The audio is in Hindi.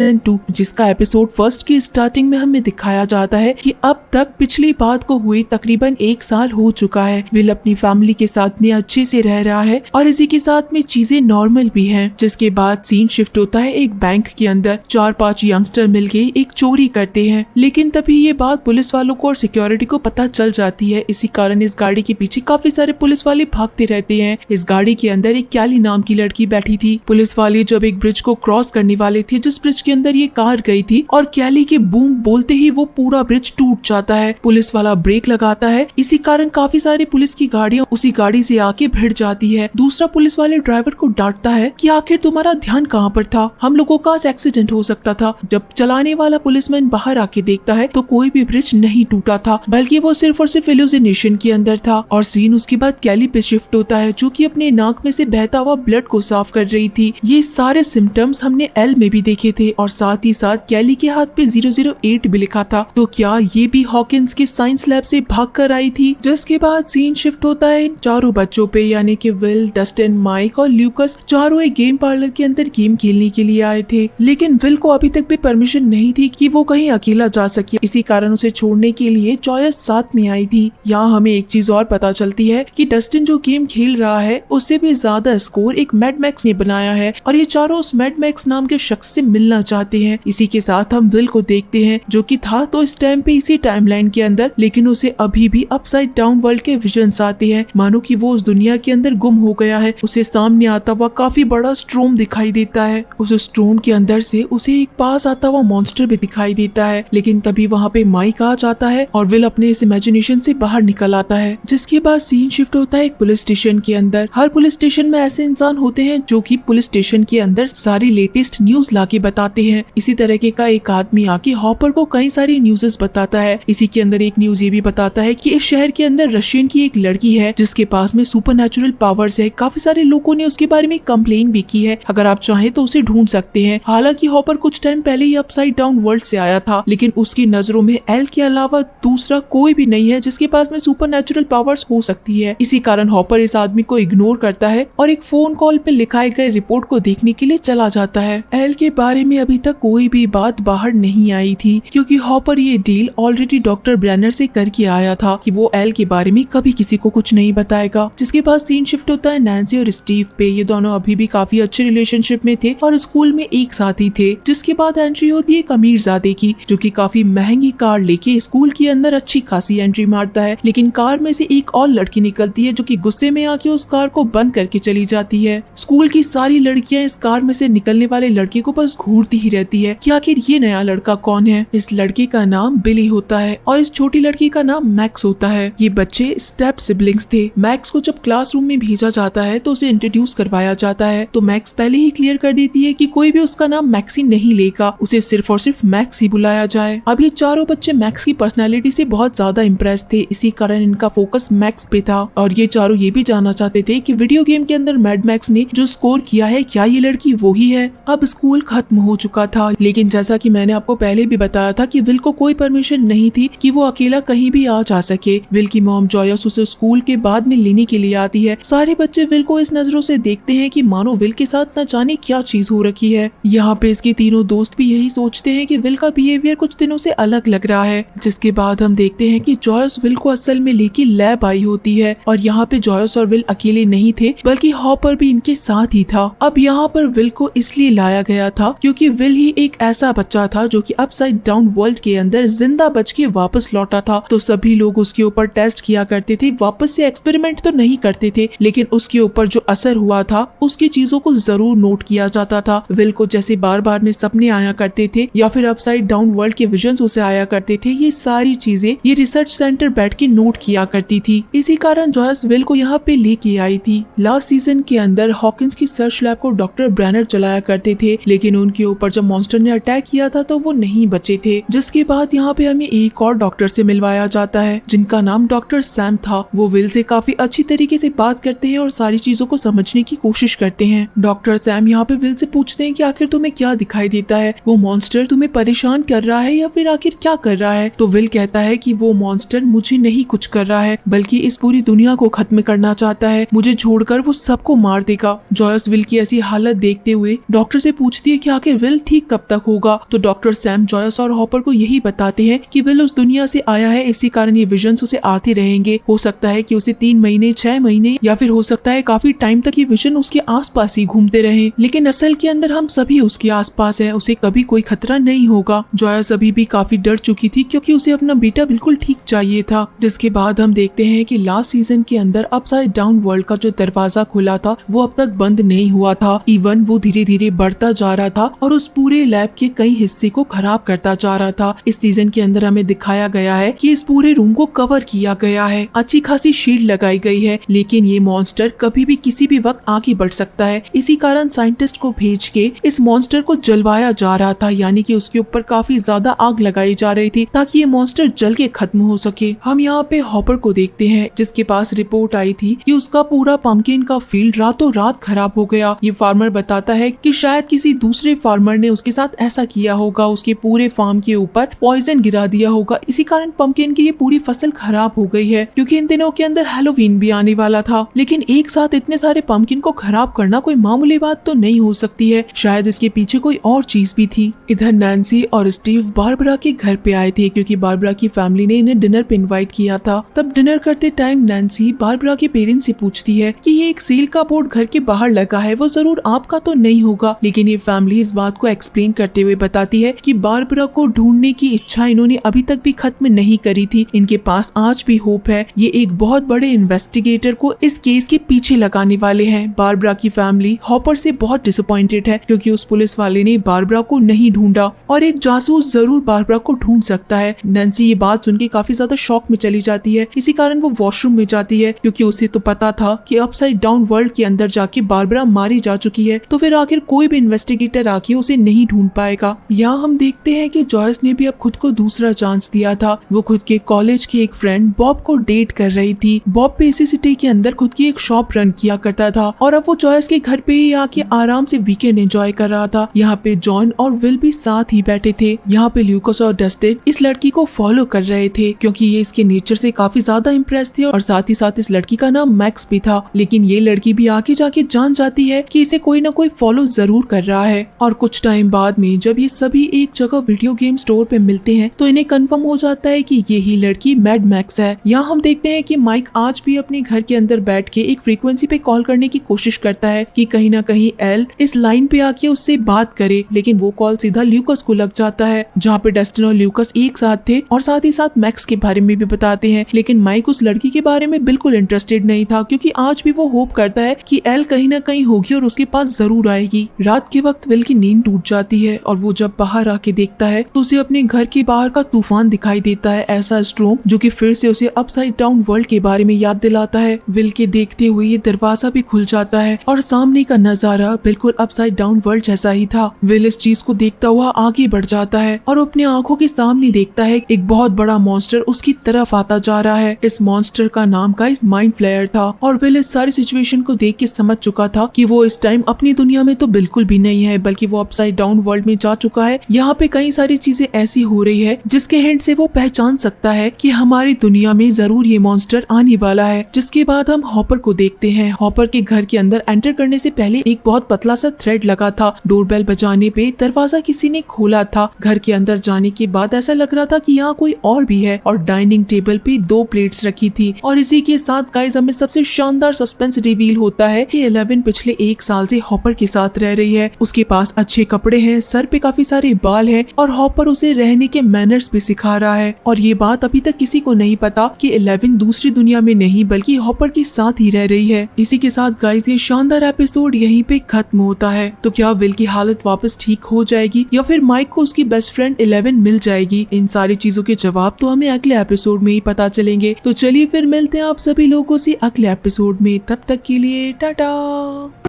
2 जिसका एपिसोड फर्स्ट की स्टार्टिंग में हमें दिखाया जाता है कि अब तक पिछली बात को हुए तकरीबन 1 साल हो चुका है। विल अपनी फैमिली के साथ में अच्छे से रह रहा है और इसी के साथ में चीजें नॉर्मल भी हैं। जिसके बाद सीन शिफ्ट होता है एक बैंक के अंदर। 4-5 यंगस्टर मिलके एक चोरी करते हैं, लेकिन तभी ये बात पुलिस वालों को और सिक्योरिटी को पता चल जाती है। इसी कारण इस गाड़ी के पीछे काफी सारे पुलिस वाले भागते रहते हैं। इस गाड़ी के अंदर एक कैली नाम की लड़की बैठी थी। पुलिस वाले जब एक ब्रिज को क्रॉस करने वाले थे जिस ब्रिज के अंदर ये कार गई थी, और कैली के बूम बोलते ही वो पूरा ब्रिज टूट जाता है। पुलिस वाला ब्रेक लगाता है, इसी कारण काफी सारी पुलिस की गाड़ियां उसी गाड़ी से आके भिड़ जाती है। दूसरा पुलिस वाले ड्राइवर को डांटता है कि आखिर तुम्हारा ध्यान कहाँ पर था, हम लोगों का आज एक्सीडेंट हो सकता था। जब चलाने वाला पुलिसमैन बाहर आके देखता है तो कोई भी ब्रिज नहीं टूटा था, बल्कि वो सिर्फ और सिर्फ इल्यूजिनेशन के अंदर था। और सीन उसके बाद कैली पे शिफ्ट होता है, जो कि अपने नाक में से बहता हुआ ब्लड को साफ कर रही थी। ये सारे सिम्टम्स हमने एल में भी देखे थे और साथ ही साथ कैली के हाथ पे 008 भी लिखा था। तो क्या ये भी हॉकिंस के साइंस लैब से भाग कर आई थी? जिसके बाद सीन शिफ्ट होता है चारों बच्चों पे, यानी कि विल, डस्टिन, माइक और ल्यूकस। चारों एक गेम पार्लर के अंदर गेम खेलने के लिए आए थे, लेकिन विल को अभी तक भी परमिशन नहीं थी कि वो कहीं अकेला जा सके। इसी कारण उसे छोड़ने के लिए जॉयस साथ में आई थी। यहाँ हमें एक चीज और पता चलती है कि डस्टिन जो गेम खेल रहा है उससे भी ज्यादा स्कोर एक मैड मैक्स ने बनाया है, और ये चारों उस मैड मैक्स नाम के शख्स से मिलना चाहते हैं। इसी के साथ हम विल को देखते हैं, जो कि था तो इस टाइम पे इसी टाइमलाइन के अंदर, लेकिन उसे अभी भी अपसाइड डाउन वर्ल्ड के विजन्स आते हैं, मानो कि वो उस दुनिया के अंदर गुम हो गया है। उसे सामने आता हुआ काफी बड़ा स्ट्रोम दिखाई देता है। उस स्ट्रोम के अंदर से उसे एक पास आता हुआ मॉन्स्टर भी दिखाई देता है, लेकिन तभी वहाँ पे माइक आ जाता है और विल अपने इस इमेजिनेशन से बाहर निकल आता है। जिसके बाद सीन शिफ्ट होता है एक पुलिस स्टेशन के अंदर। हर पुलिस स्टेशन में ऐसे इंसान होते हैं जो कि पुलिस स्टेशन के अंदर सारी लेटेस्ट न्यूज लाके बताते हैं। इसी तरीके का एक आदमी आके हॉपर को कई सारी न्यूज़ेस बताता है। इसी के अंदर एक न्यूज ये भी बताता है कि इस शहर के अंदर रशियन की एक लड़की है जिसके पास में सुपरनैचुरल पावर्स है। काफी सारे लोगों ने उसके बारे में कंप्लेन भी की है, अगर आप चाहें तो उसे ढूंढ सकते हैं। हालांकि हॉपर कुछ टाइम पहले ही अपसाइड डाउन वर्ल्ड से आया था, लेकिन उसकी नजरों में एल के अलावा दूसरा कोई भी नहीं है जिसके पास में सुपरनैचुरल पावर्स हो सकती है। इसी कारण हॉपर इस आदमी को इग्नोर करता है और एक फोन कॉल पे लिखाए गए रिपोर्ट को देखने के लिए चला जाता है। एल के बारे में अभी तक कोई भी बात बाहर नहीं आई थी, क्योंकि हॉपर ये डील ऑलरेडी डॉक्टर ब्रैनर से करके आया था कि वो एल के बारे में कभी किसी को कुछ नहीं बताएगा। जिसके बाद सीन शिफ्ट होता है नैन्सी और स्टीव पे। ये दोनों अभी भी काफी अच्छे रिलेशनशिप में थे और स्कूल में एक साथ ही थे। जिसके बाद एंट्री होती है एक अमीरजादे की, जो कि काफी महंगी कार लेके स्कूल के अंदर अच्छी खासी एंट्री मारता है, लेकिन कार में से एक और लड़की निकलती है जो कि गुस्से में आके उस कार को बंद करके चली जाती है। स्कूल की सारी लड़कियां इस कार में से निकलने वाले लड़के को बस घूरती ही रहती है कि आखिर ये नया लड़का कौन है। इस लड़के का नाम बिली होता है और इस छोटी लड़की का नाम मैक्स होता है। ये बच्चे स्टेप सिबलिंग्स थे। मैक्स को जब क्लासरूम में भेजा जाता है तो उसे इंट्रोड्यूस करवाया जाता है, तो मैक्स पहले ही क्लियर कर देती है कि कोई भी उसका नाम मैक्सी नहीं लेगा, उसे सिर्फ और सिर्फ मैक्स ही बुलाया जाए। अब ये चारों बच्चे मैक्स की पर्सनैलिटी से बहुत ज्यादा इम्प्रेस थे, इसी कारण इनका फोकस मैक्स पे था। और ये चारों ये भी जानना चाहते थे कि वीडियो गेम के अंदर मैड मैक्स ने जो स्कोर किया है क्या ये लड़की वो ही है। अब स्कूल खत्म हो चुका था, लेकिन जैसा कि मैंने आपको पहले भी बताया था कि विल को कोई परमिशन नहीं थी कि वो अकेला कहीं भी आ जा सके। विल की मॉम जॉयस उसे स्कूल के बाद में लेने के लिए आती है। सारे बच्चे विल को इस नजरों से देखते हैं कि मानो विल के साथ न जाने क्या चीज हो रखी है। यहाँ पे इसके तीनों दोस्त भी यही सोचते हैं कि विल का बिहेवियर कुछ दिनों से अलग लग रहा है। जिसके बाद हम देखते हैं कि जॉयस विल को असल में लेके लैब आई होती है, और यहाँ पे जॉयस और विल अकेले नहीं थे बल्कि हॉपर भी इनके साथ ही था। अब यहाँ पर विल को इसलिए लाया गया था क्योंकि विल ही एक ऐसा बच्चा था जो कि अपसाइड डाउन वर्ल्ड के अंदर जिंदा बच के वापस लौटा था। तो सभी लोग उसके ऊपर टेस्ट किया करते थे, वापस से एक्सपेरिमेंट तो नहीं करते थे, लेकिन उसके ऊपर जो असर हुआ था उसकी चीजों को जरूर नोट किया जाता था। विल को जैसे बार बार में सपने आया करते थे या फिर अपसाइड डाउन वर्ल्ड के विजन्स उसे आया करते थे, ये सारी चीजें ये रिसर्च सेंटर बैठ के नोट किया करती थी। इसी कारण जॉयस विल को यहाँ पे लेके आई थी। लास्ट सीजन के अंदर हॉकिंस की सर्च लैब को डॉक्टर ब्रैनर चलाया करते थे, लेकिन उनके ऊपर जब मॉन्स्टर ने अटैक किया था तो वो नहीं बचे थे। जिसके बाद यहाँ पे हमें एक और डॉक्टर से मिलवाया जाता है जिनका नाम डॉक्टर सैम था। वो विल से काफी अच्छी तरीके से बात करते हैं और सारी चीजों को समझने की कोशिश करते हैं। डॉक्टर सैम यहाँ पे विल से पूछते हैं कि आखिर तुम्हें क्या दिखाई देता है, वो मॉन्स्टर तुम्हें परेशान कर रहा है या फिर आखिर क्या कर रहा है। तो विल कहता है कि वो मॉन्स्टर मुझे नहीं कुछ कर रहा है बल्कि इस पूरी दुनिया को खत्म करना चाहता है, मुझे छोड़कर वो सबको मार देगा। जॉयस विल की ऐसी हालत देखते हुए डॉक्टर से पूछती है कि आखिर विल ठीक कब तक होगा। तो डॉक्टर सैम जॉयस और हॉपर को यही बताते हैं कि विल उस दुनिया से आया है, इसी कारण ये विजन्स उसे आते रहेंगे। हो सकता है कि उसे 3 महीने 6 महीने या फिर हो सकता है काफी टाइम तक ये विजन उसके आसपास ही घूमते रहे, लेकिन असल के अंदर हम सभी उसके आसपास है, उसे कभी कोई खतरा नहीं होगा। जॉयस अभी भी काफी डर चुकी थी क्योंकि उसे अपना बेटा बिल्कुल ठीक चाहिए था। जिसके बाद हम देखते हैं कि लास्ट सीजन के अंदर अपसाइड डाउन वर्ल्ड का जो दरवाजा खुला था वो अब तक बंद नहीं हुआ था। इवन वो धीरे धीरे बढ़ता जा रहा था और उस पूरे लैब के कई हिस्से को खराब करता जा रहा था। इस सीजन के अंदर हमें दिखाया गया है कि इस पूरे रूम को कवर किया गया है, अच्छी खासी शील्ड लगाई गई है, लेकिन ये मॉन्स्टर कभी भी किसी भी वक्त आगे बढ़ सकता है। इसी कारण साइंटिस्ट को भेज के इस मॉन्स्टर को जलवाया जा रहा था, यानी कि उसके ऊपर काफी ज्यादा आग लगाई जा रही थी ताकि ये मॉन्स्टर जल के खत्म हो सके। हम यहाँ पे हॉपर को देखते हैं जिसके पास रिपोर्ट आई थी कि उसका पूरा पम्पकिन का फील्ड रातों रात खराब हो गया। ये फार्मर बताता है कि शायद किसी दूसरे फार्मर ने उसके साथ ऐसा किया होगा, उसके पूरे फार्म के ऊपर पॉइजन गिरा दिया होगा, इसी कारण पम्पकिन की ये पूरी फसल खराब हो गई है। क्योंकि इन दिनों के अंदर हैलोवीन भी आने वाला था, लेकिन एक साथ इतने सारे पम्पकिन को खराब करना कोई मामूली बात तो नहीं हो सकती है, शायद इसके पीछे कोई और चीज भी थी। इधर नैन्सी और स्टीव बारबरा के घर पे आए थे क्योंकि बारबरा की फैमिली ने इन्हें डिनर पे इनवाइट किया था। तब डिनर करते टाइम नैन्सी बारबरा के पेरेंट्स से पूछती है कि ये एक सील का बोर्ड घर के बाहर लगा है, वो जरूर आपका तो नहीं होगा। लेकिन ये फैमिली इस बात को एक्सप्लेन करते हुए बताती है कि बारबरा को ढूंढने की इच्छा इन्होंने अभी तक भी खत्म नहीं करी थी, इनके पास आज भी होप है। ये एक बहुत बड़े इन्वेस्टिगेटर को इस केस के पीछे लगाने वाले हैं। बारबरा की फैमिली हॉपर से बहुत डिसअपॉइंटेड है क्योंकि उस पुलिस वाले ने बारबरा को नहीं ढूंढा और एक जासूस जरूर बारबरा को ढूंढ सकता है। नैन्सी ये बात सुन के काफी ज्यादा शॉक में चली जाती है, इसी कारण वो वॉशरूम में जाती है क्योंकि उसे तो पता था कि अपसाइड डाउन वर्ल्ड के अंदर जाके बारबरा मारी जा चुकी है, तो फिर आखिर कोई भी इन्वेस्टिगेटर आके उसे नहीं ढूंढ पाएगा। यहाँ हम देखते हैं कि जॉयस ने भी अब खुद को दूसरा चांस दिया था। वो खुद के कॉलेज की एक फ्रेंड बॉब को डेट कर रही थी। बॉब पे इसी सिटी के अंदर खुद की एक शॉप रन किया करता था और अब वो जॉयस के घर पे ही आके आराम से वीकेंड एंजॉय कर रहा था। यहाँ पे जॉन और विल भी साथ ही बैठे थे। यहाँ पे ल्यूकस और डस्टिन इस लड़की को फॉलो कर रहे थे क्योंकि ये इसके नेचर से काफी ज्यादा इम्प्रेस थे और साथ ही साथ इस लड़की का नाम मैक्स भी था। लेकिन ये लड़की भी आगे जाके जान जाती है कि इसे कोई ना कोई फॉलो जरूर कर रहा है। और कुछ टाइम बाद में जब ये सभी एक जगह वीडियो गेम स्टोर पे मिलते हैं तो इन्हें कंफर्म हो जाता है कि यही लड़की मैड मैक्स है। यहाँ हम देखते हैं कि माइक आज भी अपने घर के अंदर बैठ के एक फ्रीक्वेंसी पे कॉल करने की कोशिश करता है कि कहीं ना कहीं एल इस लाइन पे आके उससे बात करे, लेकिन वो कॉल सीधा ल्यूकस को लग जाता है। जहाँ पे डस्टिन और ल्यूकस एक साथ थे और साथ ही साथ मैक्स के बारे में भी बताते हैं, लेकिन माइक उस लड़की के बारे में बिल्कुल इंटरेस्टेड नहीं था क्योंकि आज भी वो होप करता है कि एल कहीं ना कहीं होगी और उसके पास जरूर आएगी। रात के वक्त विल की नींद टूट जाती है और वो जब बाहर आके देखता है तो उसे अपने घर के बाहर का तूफान दिखाई देता है, ऐसा स्ट्रोम जो कि फिर से उसे अपसाइड डाउन वर्ल्ड के बारे में याद दिलाता है। विल के देखते हुए ये दरवाजा भी खुल जाता है और सामने का नजारा बिल्कुल अपसाइड डाउन वर्ल्ड जैसा ही था। विल इस चीज को देखता हुआ आगे बढ़ जाता है और अपने आंखों के सामने देखता है एक बहुत बड़ा मॉन्स्टर उसकी तरफ आता जा रहा है। इस मॉन्स्टर का नाम गाइस माइंड फ्लेयर था और विल इस सारी सिचुएशन को देख के समझ चुका था कि वो इस टाइम अपनी दुनिया में तो बिल्कुल भी नहीं है, बल्कि वो अपसाइड डाउन वर्ल्ड में जा चुका है। यहाँ पे कई सारी चीजें ऐसी हो रही है जिसके हिंट से वो पहचान सकता है कि हमारी दुनिया में जरूर ये मॉन्स्टर आने वाला है। जिसके बाद हम हॉपर को देखते हैं। हॉपर के घर के अंदर एंटर करने से पहले एक बहुत पतला सा थ्रेड लगा था। डोरबेल बजाने पे दरवाजा किसी ने खोला था। घर के अंदर जाने के बाद ऐसा लग रहा था कि यहाँ कोई और भी है और डाइनिंग टेबल पे 2 प्लेट्स रखी थी। और इसी के साथ गाइस हमें सबसे शानदार सस्पेंस रिवील होता है कि 11 पिछले 1 साल से हॉपर के साथ रह रही है। उसके पास अच्छे कपड़े हैं, सर पे काफी सारे बाल हैं और हॉपर उसे रहने के मैनर्स भी सिखा रहा है। और ये बात अभी तक किसी को नहीं पता कि 11 दूसरी दुनिया में नहीं बल्कि हॉपर के साथ ही रह रही है। इसी के साथ गाइस ये शानदार एपिसोड यहीं पे खत्म होता है। तो क्या विल की हालत वापस ठीक हो जाएगी या फिर माइक को उसकी बेस्ट फ्रेंड 11 मिल जाएगी? इन सारी चीजों के जवाब तो हमें अगले एपिसोड में ही पता चलेंगे। तो चलिए फिर मिलते हैं आप सभी लोगों से अगले एपिसोड में। तब तक के लिए टाटा।